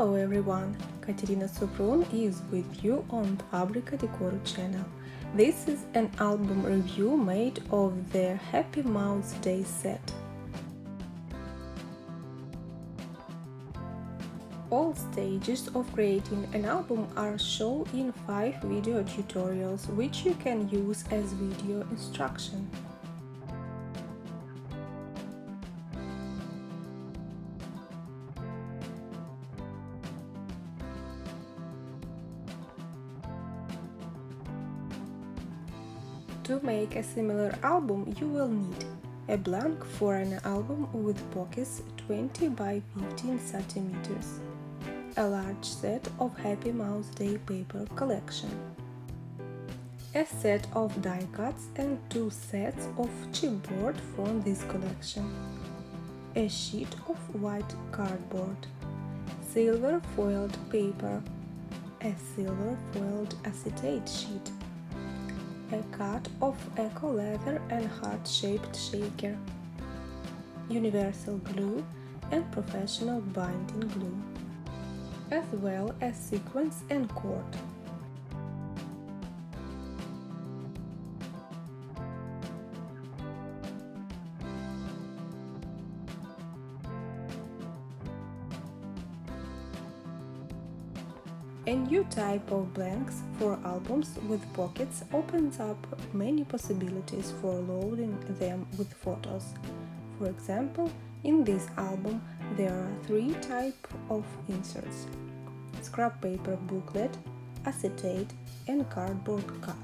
Hello everyone, Kateryna Suprun is with you on Fabrika Decoru channel. This is an album review made of the Happy Mouse Day set. All stages of creating an album are shown in 5 video tutorials, which you can use as video instruction. To make a similar album, you will need a blank for an album with pockets 20 by 15 cm, a large set of Happy Mouse Day paper collection, a set of die cuts and 2 sets of chipboard from this collection, a sheet of white cardboard, silver foiled paper, a silver foiled acetate sheet, a cut of eco leather and heart-shaped shaker, universal glue and professional binding glue, as well as sequins and cord. A new type of blanks for albums with pockets opens up many possibilities for loading them with photos. For example, in this album there are 3 types of inserts: scrap paper booklet, acetate and cardboard cut.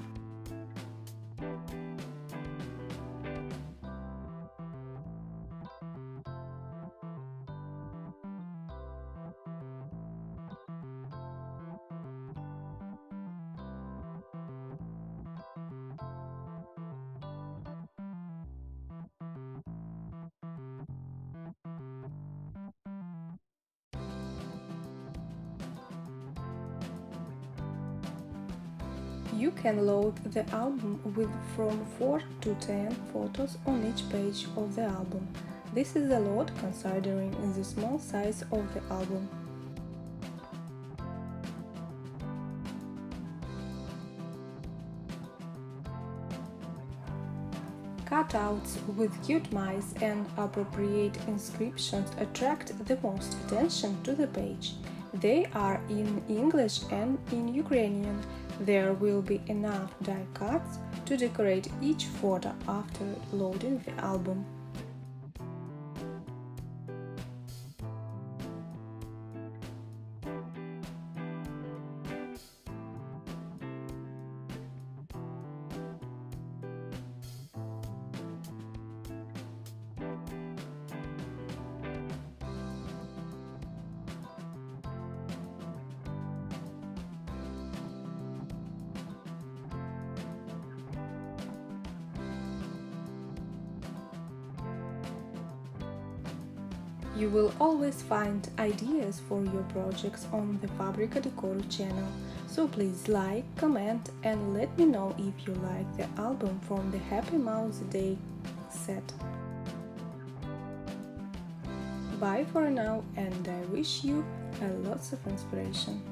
You can load the album with from 4 to 10 photos on each page of the album. This is a lot considering the small size of the album. Cutouts with cute mice and appropriate inscriptions attract the most attention to the page. They are in English and in Ukrainian. There will be enough die cuts to decorate each photo after loading the album. You will always find ideas for your projects on the Fabrika Decoru channel, so please like, comment and let me know if you like the album from the Happy Mouse Day set. Bye for now, and I wish you lots of inspiration.